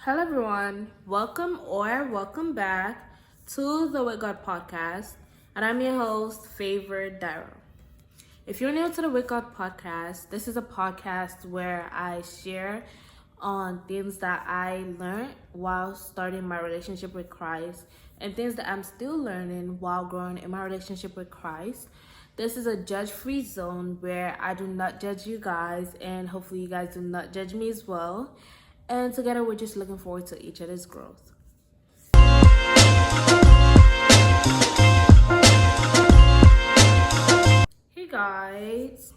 Hello, everyone. Welcome back to the With God podcast. And I'm your host, Favor Darrow. If you're new to the With God podcast, this is a podcast where I share on things that I learned while starting my relationship with Christ and things that I'm still learning while growing in my relationship with Christ. This is a judge-free zone where I do not judge you guys, and hopefully you guys do not judge me as well. And together we're just looking forward to each other's growth. Hey guys,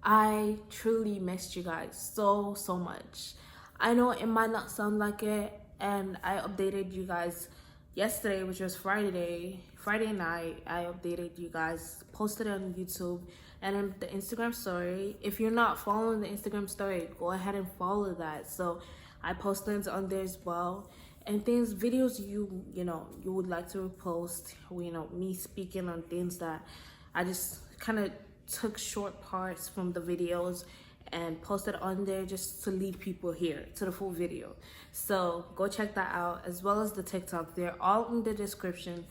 I truly missed you guys so much. I know it might not sound like it, and I updated you guys yesterday, which was Friday night. I updated you guys, posted it on YouTube and in the Instagram story. If you're not following the Instagram story, go ahead and follow that. So I post things on there as well, and videos you would like to post. Me speaking on things that I just kind of took short parts from the videos and posted on there just to lead people here to the full video. So go check that out, as well as the TikTok. They're all in the description.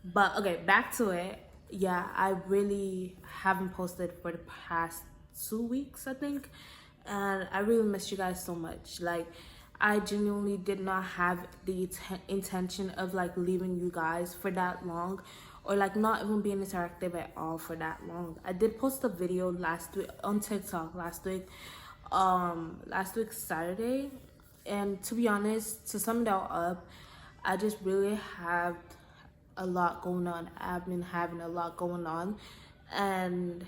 But okay, back to it. Yeah, I really haven't posted for the past 2 weeks, I think. And I really miss you guys so much. Like, I genuinely did not have the intention of like leaving you guys for that long, or like not even being interactive at all for that long. I did post a video last week on TikTok last week Saturday, and to be honest, to sum it all up, I just really have a lot going on. I've been having a lot going on, and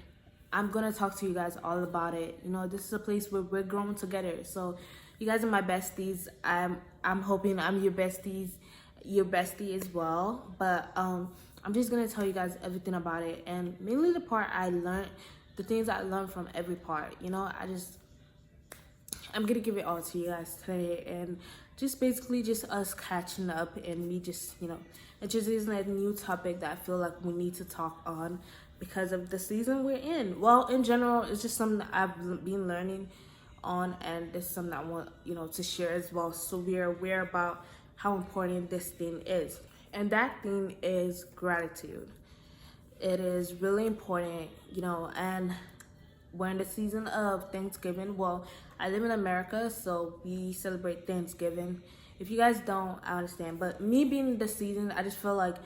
I'm gonna talk to you guys all about it. This is a place where we're growing together. So you guys are my besties. I'm hoping I'm your bestie as well. But I'm just gonna tell you guys everything about it, and mainly the part I learned, the things I learned from every part. I'm gonna give it all to you guys today, and just basically just us catching up, and me just introducing a new topic that I feel like we need to talk on because of the season we're in. Well, in general, it's just something that I've been learning on, and this is something I want to share as well, so we're aware about how important this thing is. And that thing is gratitude. It is really important, and we're in the season of Thanksgiving. Well, I live in America, so we celebrate Thanksgiving. If you guys don't, I understand. But me being in the season, I just feel like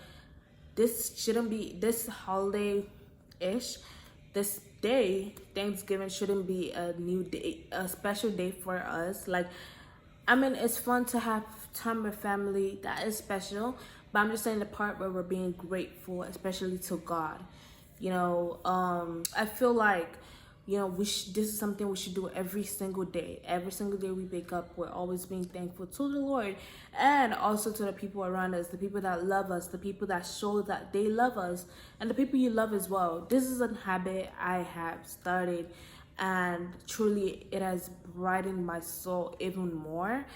this shouldn't be, this holiday-ish, this day, Thanksgiving, shouldn't be a new day, a special day for us. Like, I mean, it's fun to have time with family. That is special. But I'm just saying the part where we're being grateful, especially to God. I feel like, this is something we should do every single day. Every single day we wake up, we're always being thankful to the Lord, and also to the people around us, the people that love us, the people that show that they love us, and the people you love as well. This is a habit I have started, and truly it has brightened my soul even more.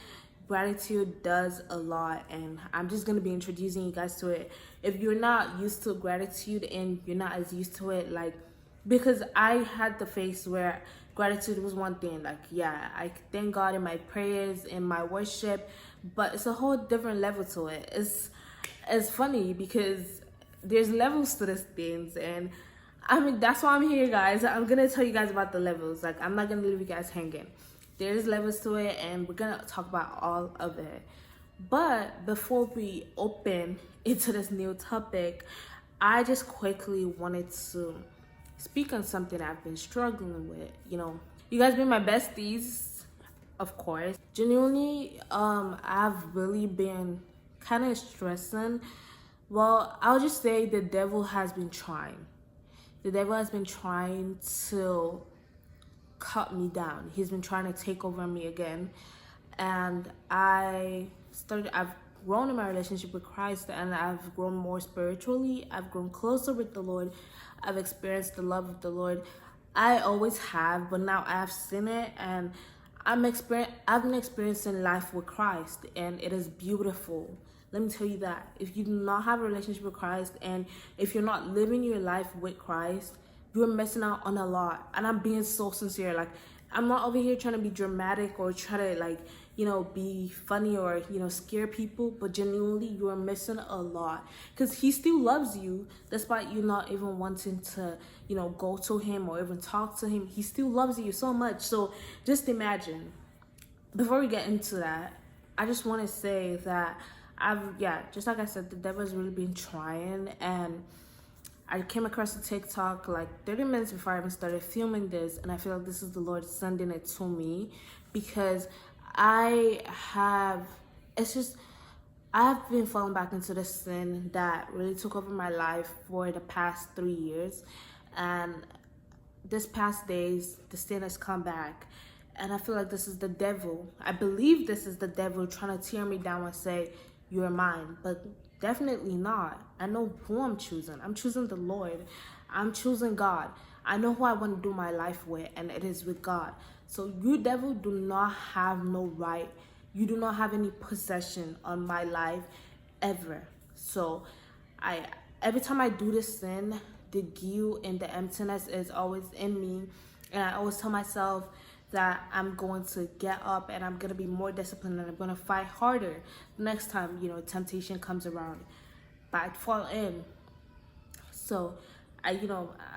Gratitude does a lot, and I'm just going to be introducing you guys to it. If you're not used to gratitude and you're not as used to it, like, because I had the phase where gratitude was one thing, like, yeah, I thank God in my prayers, in my worship, but it's a whole different level to it. It's funny because there's levels to these things, and I mean, that's why I'm here, guys. I'm gonna tell you guys about the levels. Like, I'm not gonna leave you guys hanging. There's levels to it, and we're gonna talk about all of it. But before we open into this new topic, I just quickly wanted to speak on something I've been struggling with. You guys been my besties, of course. Genuinely, I've really been kind of stressing. Well, I'll just say the devil has been trying. The devil has been trying to cut me down. He's been trying to take over me again. And I've grown in my relationship with Christ, and I've grown more spiritually. I've grown closer with the Lord. I've experienced the love of the Lord. I always have, but now I've seen it, and I've been experiencing life with Christ, and it is beautiful. Let me tell you that. If you do not have a relationship with Christ, and if you're not living your life with Christ, you're missing out on a lot. And I'm being so sincere. Like, I'm not over here trying to be dramatic or try to like be funny or, scare people, but genuinely you are missing a lot, because he still loves you despite you not even wanting to, go to him or even talk to him. He still loves you so much. So just imagine. Before we get into that, I just want to say that just like I said, the devil's really been trying, and I came across a TikTok like 30 minutes before I even started filming this, and I feel like this is the Lord sending it to me, because I've been falling back into the sin that really took over my life for the past 3 years, and this past days, the sin has come back, and I feel like this is the devil. I believe this is the devil trying to tear me down and say, you're mine, but definitely not. I know who I'm choosing. I'm choosing the Lord. I'm choosing God. I know who I want to do my life with, and it is with God. So you, devil, do not have no right. You do not have any possession on my life ever. So every time I do this sin, the guilt and the emptiness is always in me, and I always tell myself that I'm going to get up and I'm going to be more disciplined and I'm going to fight harder next time, temptation comes around. But I fall in. So I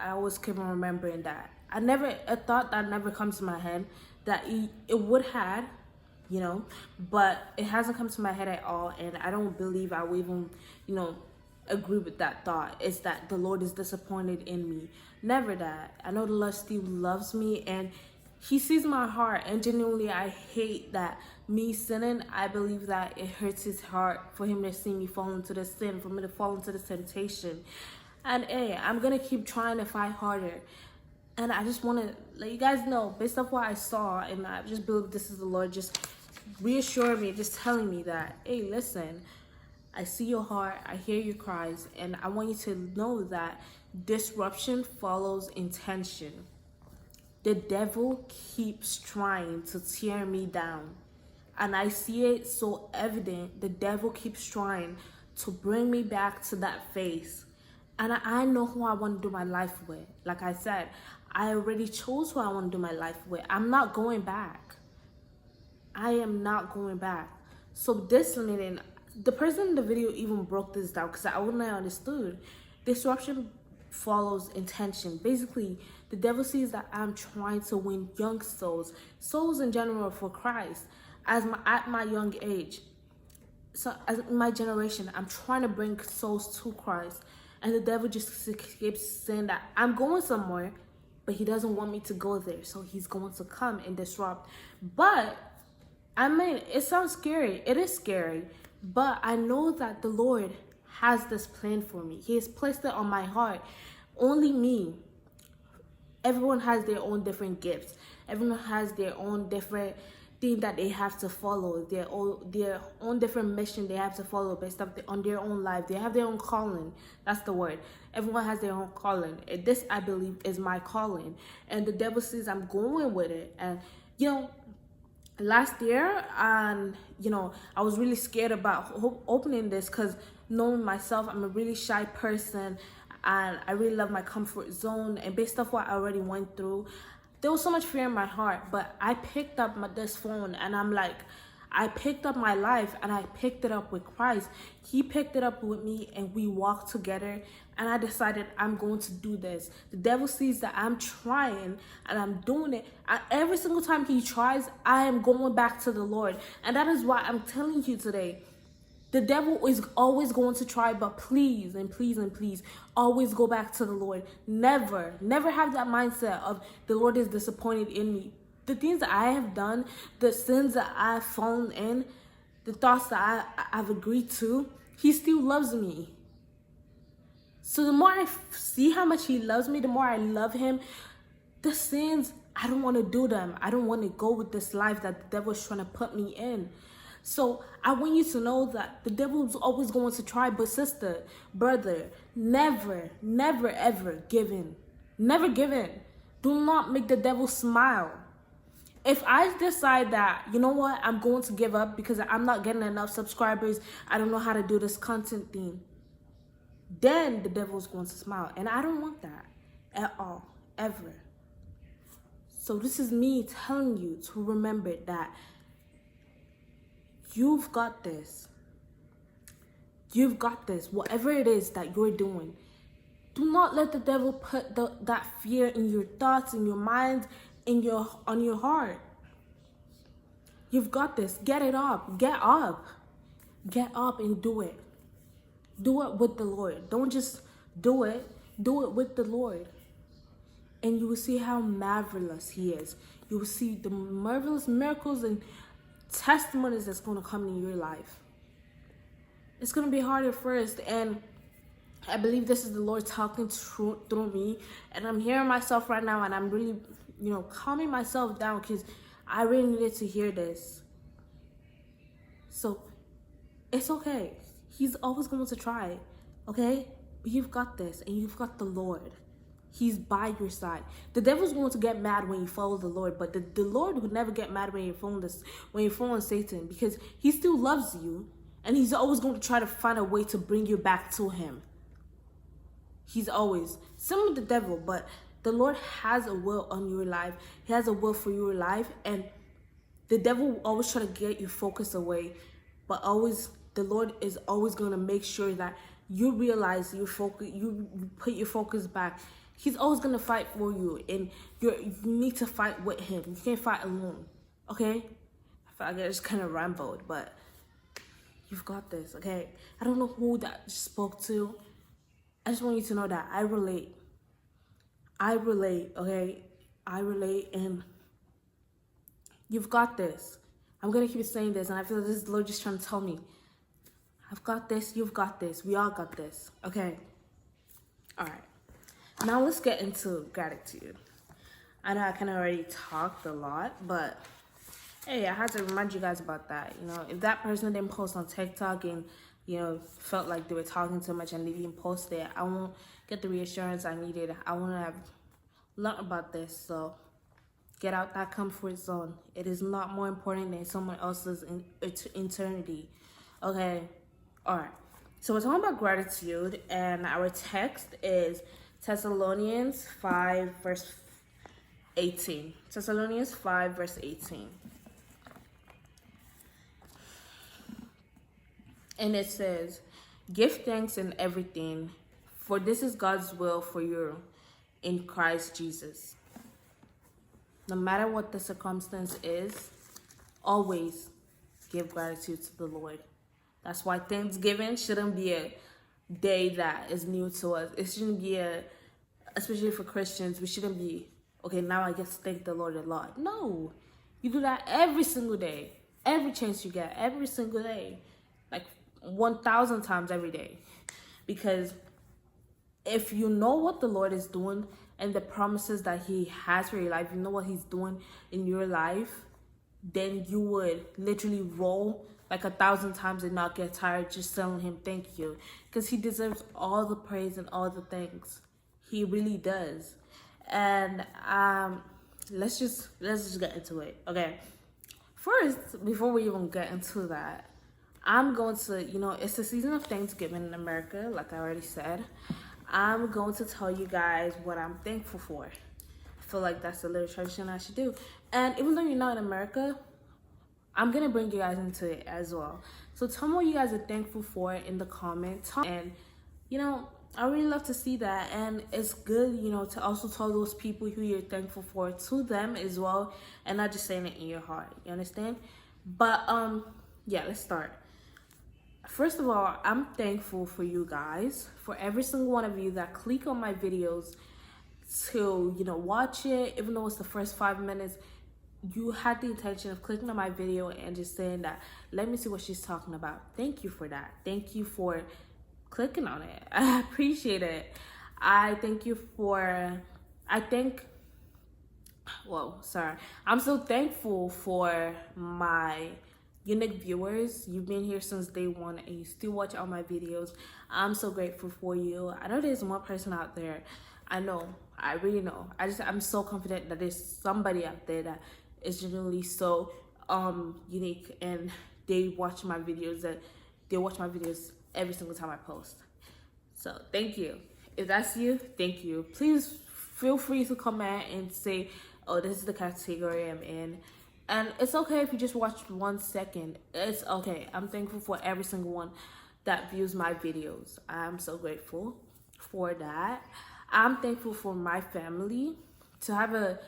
always keep on remembering that. A thought that never comes to my head that it would have, but it hasn't come to my head at all. And I don't believe I will even, agree with that thought. Is that the Lord is disappointed in me. Never that. I know the Lord still loves me, and he sees my heart, and genuinely I hate that me sinning. I believe that it hurts his heart for him to see me fall into the sin, for me to fall into the temptation. And hey, I'm gonna keep trying to fight harder. And I just want to let you guys know, based off what I saw, and I just believe this is the Lord just reassuring me, just telling me that, hey, listen, I see your heart, I hear your cries, and I want you to know that disruption follows intention. The devil keeps trying to tear me down, and I see it so evident. The devil keeps trying to bring me back to that phase, and I know who I want to do my life with. Like I said, I already chose who I want to do my life with. I'm not going back. I am not going back. So this meaning, the person in the video even broke this down, because I wouldn't have understood. Disruption follows intention. Basically, the devil sees that I'm trying to win young souls in general for Christ. At my young age, so as in my generation, I'm trying to bring souls to Christ, and the devil just keeps saying that I'm going somewhere, but he doesn't want me to go there, so he's going to come and disrupt. But I mean, it sounds scary. It is scary, but I know that the Lord has this plan for me. He has placed it on my heart. Only me. Everyone has their own different gifts. Everyone has their own different thing that they have to follow. Their own different mission they have to follow based on their own life. They have their own calling. That's the word. Everyone has their own calling. And this, I believe, is my calling. And the devil says I'm going with it. And last year, and I was really scared about opening this, because knowing myself, I'm a really shy person, and I really love my comfort zone. And based off what I already went through, there was so much fear in my heart. But I picked up this phone, and I'm like, I picked up my life, and I picked it up with Christ. He picked it up with me, and we walked together, and I decided I'm going to do this. The devil sees that I'm trying, and I'm doing it. Every single time he tries, I am going back to the Lord. And that is why I'm telling you today, the devil is always going to try, but please and please and please, always go back to the Lord. Never have that mindset of the Lord is disappointed in me. The things that I have done, the sins that I've fallen in, the thoughts that I've agreed to, he still loves me. So the more I see how much he loves me, the more I love him. The sins, I don't want to do them. I don't want to go with this life that the devil is trying to put me in. So I want you to know that the devil is always going to try, but sister, brother, never, ever give in. Never give in. Do not make the devil smile. If I decide that, you know what, I'm going to give up because I'm not getting enough subscribers, I don't know how to do this content thing, then the devil's going to smile. And I don't want that at all, ever. So this is me telling you to remember that You've got this. You've got this. Whatever it is that you're doing, do not let the devil put that fear in your thoughts, in your mind, on your heart. You've got this. Get it up. Get up. Get up and do it. Do it with the Lord. Don't just do it. Do it with the Lord. And you will see how marvelous He is. You will see the marvelous miracles and testimonies that's going to come in your life. It's going to be hard at first, and I believe this is the Lord talking through me, and I'm hearing myself right now, and I'm really, calming myself down because I really needed to hear this. So it's okay. He's always going to try, okay? But you've got this, and you've got the Lord. He's by your side. The devil's going to get mad when you follow the Lord, but the Lord would never get mad when you're following Satan, because he still loves you, and he's always going to try to find a way to bring you back to him. He's always similar to the devil, but the Lord has a will on your life. He has a will for your life, and the devil will always try to get your focus away, but the Lord is always going to make sure that you realize your focus. You put your focus back. He's always going to fight for you, and you need to fight with him. You can't fight alone, okay? I feel like I just kind of rambled, but you've got this, okay? I don't know who that spoke to. I just want you to know that I relate. Okay? I relate, and you've got this. I'm going to keep saying this, and I feel like this is the Lord just trying to tell me. I've got this, you've got this, we all got this, okay? All right. Now let's get into gratitude. I know I kind of already talked a lot, but hey, I had to remind you guys about that. If that person didn't post on TikTok and, felt like they were talking too much and they didn't post it, I won't get the reassurance I needed. I want to have learned about this, so get out that comfort zone. It is not more important than someone else's eternity, okay? All right, so we're talking about gratitude, and our text is Thessalonians 5, verse 18. Thessalonians 5, verse 18. And it says, "Give thanks in everything, for this is God's will for you in Christ Jesus." No matter what the circumstance is, always give gratitude to the Lord. That's why Thanksgiving shouldn't be a day that is new to us. It shouldn't be especially for Christians, we shouldn't be, okay, now I get to thank the Lord a lot. No, you do that every single day, every chance you get, every single day, like 1,000 times every day. Because if you know what the Lord is doing and the promises that he has for your life, you know what he's doing in your life, then you would literally roll like 1,000 times and not get tired just telling him thank you, because he deserves all the praise and all the thanks. He really does. And let's just get into it. Okay, first, before we even get into that, I'm going to, it's the season of Thanksgiving in America, like I already said. I'm going to tell you guys what I'm thankful for. I feel like that's a little tradition I should do. And even though you're not in America, I'm going to bring you guys into it as well. So tell me what you guys are thankful for in the comments. And, I really love to see that. And it's good, to also tell those people who you're thankful for to them as well, and not just saying it in your heart. You understand? But, yeah, let's start. First of all, I'm thankful for you guys, for every single one of you that click on my videos to, watch it, even though it's the first 5 minutes. You had the intention of clicking on my video and just saying that, let me see what she's talking about. Thank you for that. Thank you for clicking on it. I appreciate it. I'm so thankful for my unique viewers. You've been here since day one and you still watch all my videos. I'm so grateful for you. I know there's one person out there. I really know. I'm so confident that there's somebody out there that is genuinely so unique, and they watch my videos every single time I post. So thank you. If that's you, thank you. Please feel free to comment and say, oh, this is the category I'm in, And it's okay if you just watched 1 second. It's okay. I'm thankful for every single one that views my videos. I'm so grateful for that. I'm thankful for my family, to have a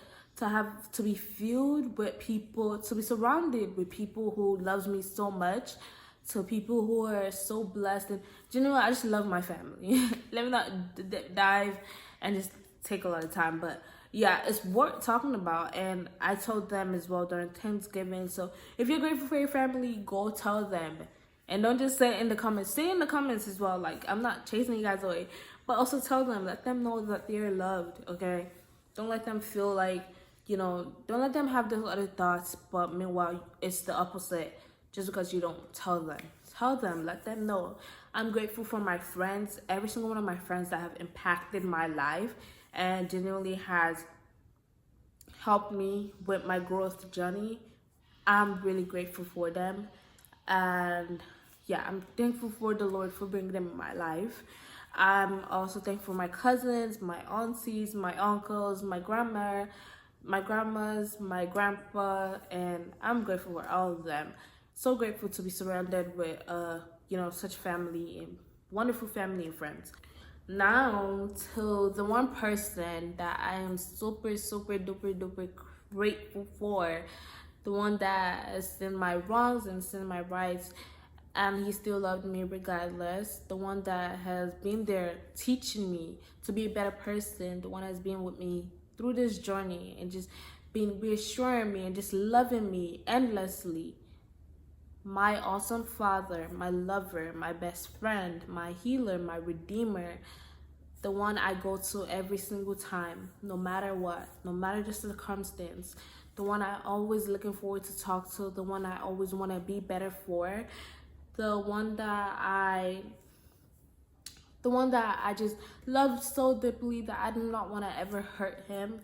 to be filled with people, to be surrounded with people who loves me so much, to people who are so blessed. And you know what? I just love my family. Let me not dive and just take a lot of time, but yeah, it's worth talking about. And I told them as well during Thanksgiving. So if you're grateful for your family, go tell them. And don't just say it in the comments. Say in the comments as well. Like, I'm not chasing you guys away, but also tell them. Let them know that they're loved, okay? Don't let them feel like, don't let them have those other thoughts, but meanwhile, it's the opposite just because you don't tell them. Tell them, let them know. I'm grateful for my friends, every single one of my friends that have impacted my life and genuinely has helped me with my growth journey. I'm really grateful for them. And yeah, I'm thankful for the Lord for bringing them in my life. I'm also thankful for my cousins, my aunties, my uncles, my grandmas, my grandpa, and I'm grateful for all of them. So grateful to be surrounded with such family and wonderful family and friends. Now to the one person that I am super duper grateful for, the one that has seen my wrongs and seen my rights, and he still loved me regardless. The one that has been there teaching me to be a better person. The one that's been with me through this journey and just being reassuring me and just loving me endlessly. My awesome father, my lover, my best friend, my healer, my redeemer, the one I go to every single time, no matter what, no matter the circumstance, the one I always looking forward to talk to, the one I always want to be better for, the one that I just loved so deeply that I do not want to ever hurt him,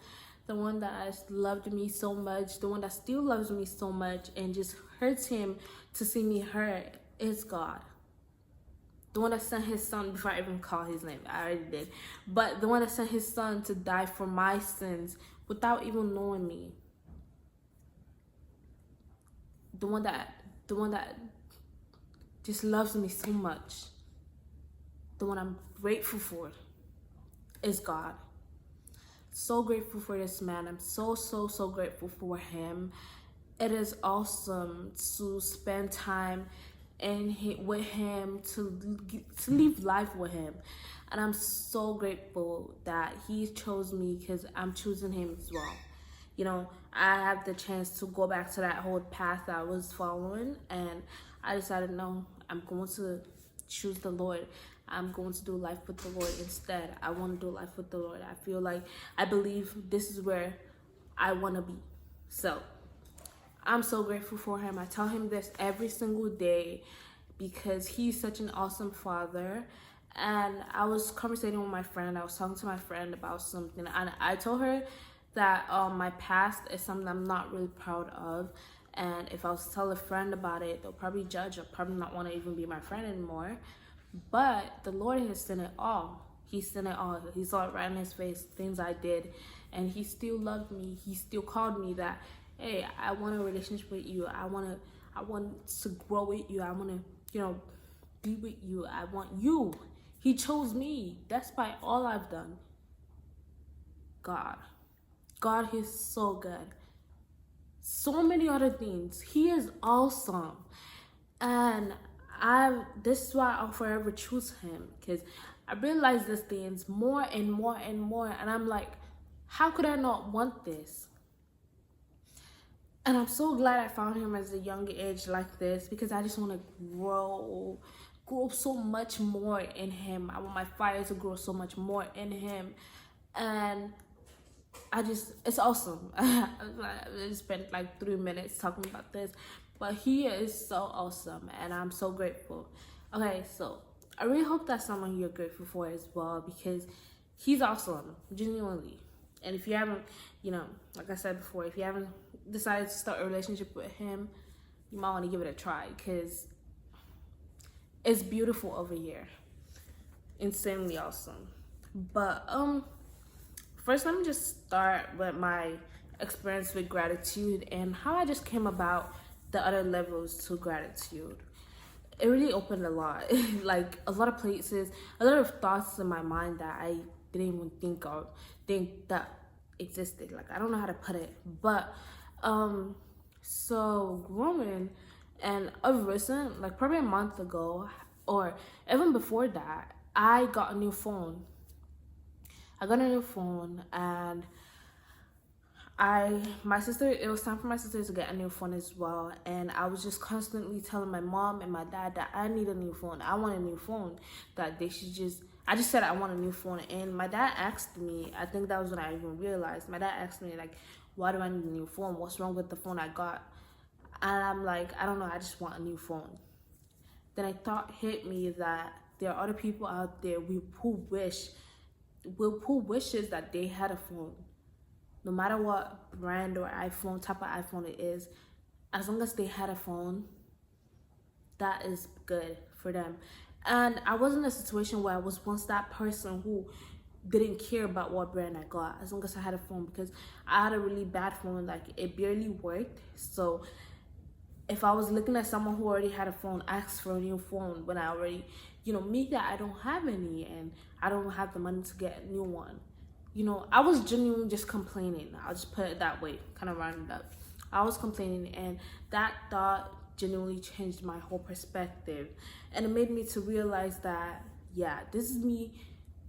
the one that has loved me so much, the one that still loves me so much and just hurts him to see me hurt, is God. The one that sent his son, before I even call his name, I already did, but the one that sent his son to die for my sins without even knowing me. The one that just loves me so much. The one I'm grateful for is God. So grateful for this man. I'm so grateful for him. It is awesome to spend time with him, to live life with him, and I'm so grateful that he chose me because I'm choosing him as well. I have the chance to go back to that whole path that I was following, and I decided, no, I'm going to choose the Lord. I'm going to do life with the Lord instead. I want to do life with the Lord. I believe this is where I want to be. So I'm so grateful for him. I tell him this every single day because he's such an awesome father. And I was conversating with my friend. I was talking to my friend about something, and I told her that my past is something I'm not really proud of. And if I was to tell a friend about it, they'll probably judge or probably not want to even be my friend anymore. But the Lord has seen it all. He's seen it all. He saw it right in his face, things I did. And he still loved me. He still called me that, hey, I want a relationship with you. I want to grow with you. I want to, be with you. I want you. He chose me. Despite all I've done. God is so good. So many other things. He is awesome. And this is why I'll forever choose him, because I realize these things more and more and more, and I'm like, how could I not want this? And I'm so glad I found him at a young age like this, because I just want to grow so much more in him. I want my fire to grow so much more in him. And it's awesome. I just spent like 3 minutes talking about this, but he is so awesome, and I'm so grateful. Okay, so I really hope that's someone you're grateful for as well, because he's awesome, genuinely. And if you haven't, like I said before, if you haven't decided to start a relationship with him, you might want to give it a try, because it's beautiful over here. Insanely awesome. But first, let me just start with my experience with gratitude and how I just came about the other levels to gratitude. It really opened a lot, like a lot of places, a lot of thoughts in my mind that I didn't even think that existed. Like I don't know how to put it, but so growing and of recent, like probably a month ago or even before that, I got a new phone. I got a new phone and my sister, it was time for my sister to get a new phone as well, and I was just constantly telling my mom and my dad that I need a new phone. I want a new phone. That they should just. I just said I want a new phone, and my dad asked me. I think that was when I even realized. My dad asked me like, "Why do I need a new phone? What's wrong with the phone I got?" And I'm like, I don't know. I just want a new phone. Then a thought hit me that there are other people out there who wishes that they had a phone, no matter what brand or iPhone, type of iPhone it is, as long as they had a phone, that is good for them. And I was in a situation where I was once that person who didn't care about what brand I got, as long as I had a phone, because I had a really bad phone, like it barely worked. So if I was looking at someone who already had a phone, ask for a new phone when I already, me that I don't have any and I don't have the money to get a new one. I was genuinely just complaining. I'll just put it that way, kind of round it up. I was complaining, and that thought genuinely changed my whole perspective. And it made me to realize that, yeah, this is me.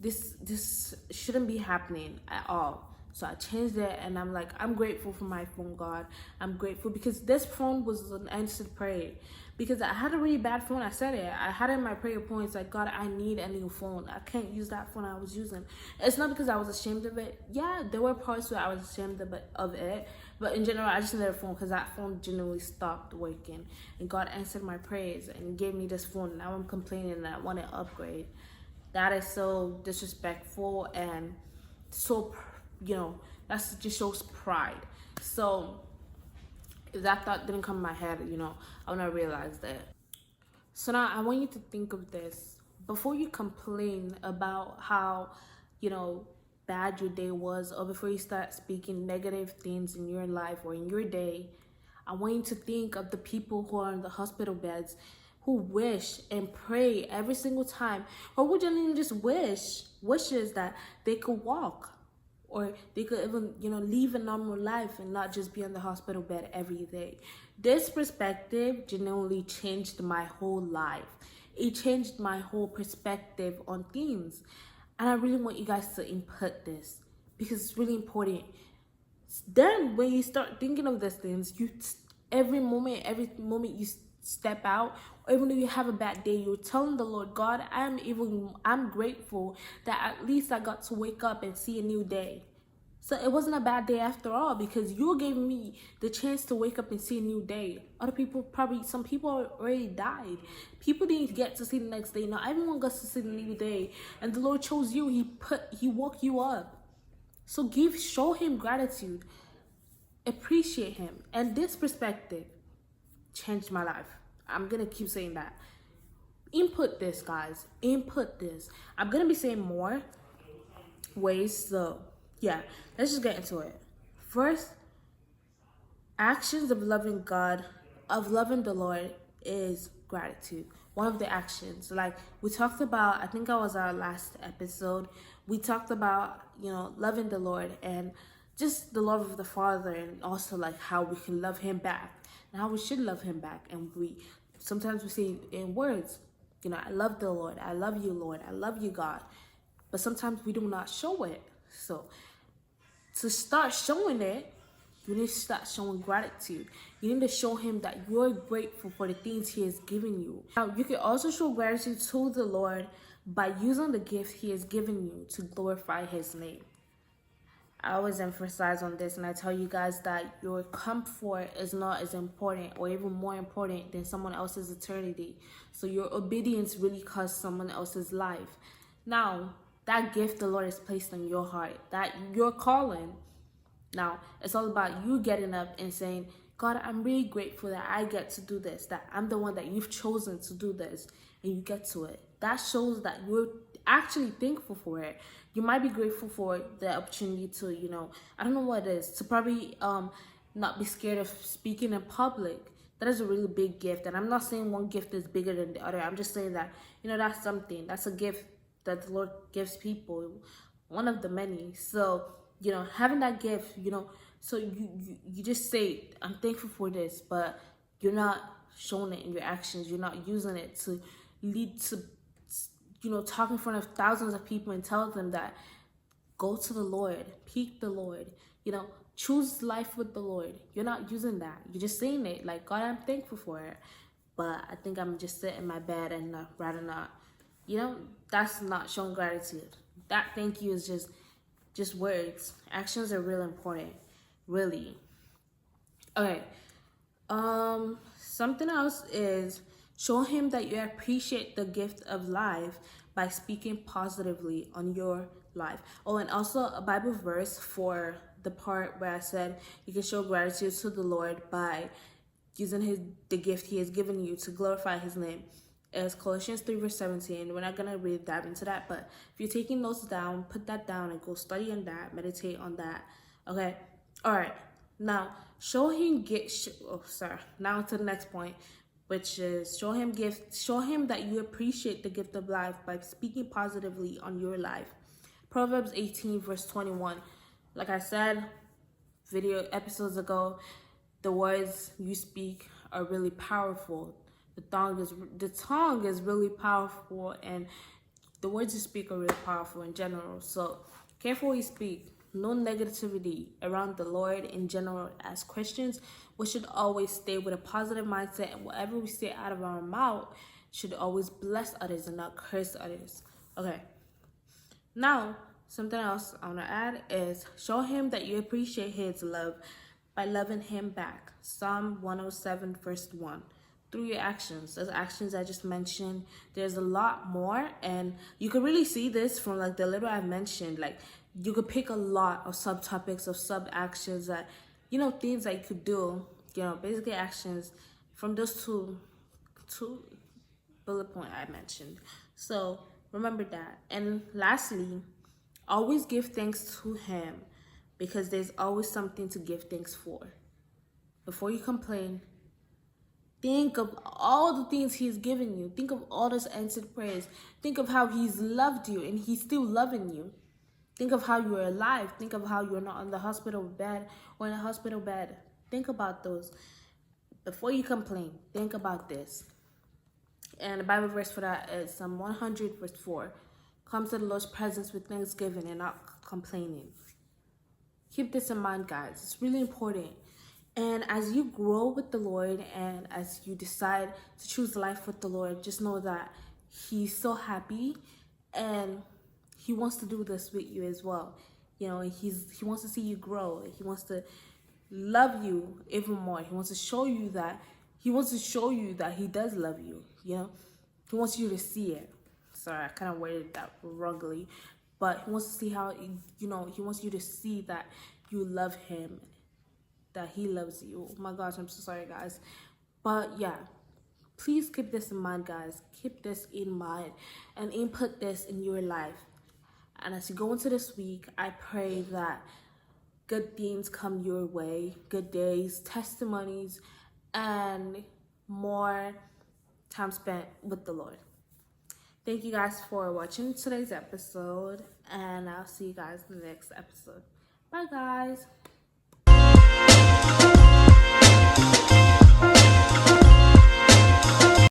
This shouldn't be happening at all. So I changed it, and I'm like, I'm grateful for my phone, God. I'm grateful because this phone was an answered prayer. Because I had a really bad phone. I said it. I had it in my prayer points like, God, I need a new phone. I can't use that phone I was using. It's not because I was ashamed of it. Yeah, there were parts where I was ashamed of it. But in general, I just needed a phone because that phone genuinely stopped working. And God answered my prayers and gave me this phone. Now I'm complaining that I want to upgrade. That is so disrespectful and so, that just shows pride. So if that thought didn't come in my head, I would not realize that. So now I want you to think of this. Before you complain about how, bad your day was, or before you start speaking negative things in your life or in your day, I want you to think of the people who are in the hospital beds who wish and pray every single time, or who genuinely just wishes that they could walk, or they could even, live a normal life and not just be on the hospital bed every day. This perspective genuinely changed my whole life. It changed my whole perspective on things. And I really want you guys to input this because it's really important. Then when you start thinking of these things, every moment you step out, or even if you have a bad day, you're telling the Lord, God, I'm grateful that at least I got to wake up and see a new day. So it wasn't a bad day after all, because you gave me the chance to wake up and see a new day. Some people already died. People didn't get to see the next day. Not everyone gets to see the new day. And the Lord chose you. He woke you up. So show him gratitude. Appreciate him. And this perspective changed my life. I'm going to keep saying that. Input this, guys. Input this. I'm going to be saying more ways, so yeah, let's just get into it. First, actions of loving God, of loving the Lord, is gratitude. One of the actions, like we talked about, I think that was our last episode. We talked about, loving the Lord and just the love of the Father, and also like how we can love him back and how we should love him back. And sometimes we say in words, I love the Lord, I love you, Lord, I love you, God. But sometimes we do not show it. So to start showing it, you need to start showing gratitude. You need to show him that you're grateful for the things he has given you. Now, you can also show gratitude to the Lord by using the gift he has given you to glorify his name. I always emphasize on this, and I tell you guys that your comfort is not as important or even more important than someone else's eternity. So your obedience really costs someone else's life. Now, that gift the Lord has placed on your heart, that you're calling. Now, it's all about you getting up and saying, God, I'm really grateful that I get to do this, that I'm the one that you've chosen to do this, and you get to it. That shows that you're actually thankful for it. You might be grateful for the opportunity to, I don't know what it is, to probably not be scared of speaking in public. That is a really big gift. And I'm not saying one gift is bigger than the other. I'm just saying that, that's something. That's a gift that the Lord gives people. One of the many. So, having that gift, so you just say, I'm thankful for this, but you're not showing it in your actions. You're not using it to lead to, talk in front of thousands of people and tell them that go to the Lord, seek the Lord, choose life with the Lord. You're not using that. You're just saying it like, God, I'm thankful for it. But I think I'm just sitting in my bed and rather not. That's not showing gratitude. That thank you is just words. Actions are really important. Really. Okay. Something else is show him that you appreciate the gift of life by speaking positively on your life. Oh, and also a Bible verse for the part where I said you can show gratitude to the Lord by using the gift he has given you to glorify his name. Is Colossians 3 verse 17. We're not gonna really dive into that, but if you're taking notes down, put that down and go study on that, meditate on that. Okay. All right. Now show him now to the next point, which is show him that you appreciate the gift of life by speaking positively on your life. Proverbs 18 verse 21. Like I said video episodes ago, the words you speak are really powerful. The tongue is really powerful, and the words you speak are really powerful in general. So careful what you speak. No negativity around the Lord in general. As Christians, we should always stay with a positive mindset, and whatever we say out of our mouth should always bless others and not curse others. Okay. Now, something else I want to add is show him that you appreciate his love by loving him back. Psalm 107 verse 1. Through your actions. Those actions I just mentioned, there's a lot more, and you can really see this from like the little I mentioned. Like you could pick a lot of subtopics of sub actions that things that you could do, basically actions from those two bullet point I mentioned. So remember that. And lastly, always give thanks to him, because there's always something to give thanks for. Before you complain, think of all the things he's given you. Think of all those answered prayers. Think of how he's loved you and he's still loving you. Think of how you're alive. Think of how you're not on the hospital bed or in a hospital bed. Think about those. Before you complain, think about this. And the Bible verse for that is Psalm 100 verse 4. Come to the Lord's presence with thanksgiving and not complaining. Keep this in mind, guys. It's really important. And as you grow with the Lord and as you decide to choose life with the Lord, just know that he's so happy and he wants to do this with you as well. He wants to see you grow. He wants to love you even more. He wants to show you that he does love you. He wants you to see it. Sorry, I kind of worded that wrongly, but he wants to see how, he wants you to see that you love him, that he loves you. Oh my gosh, I'm so sorry, guys. But yeah, please keep this in mind, guys. Keep this in mind and input this in your life. And as you go into this week, I pray that good things come your way, good days, testimonies, and more time spent with the Lord. Thank you guys for watching today's episode, and I'll see you guys in the next episode. Bye, guys.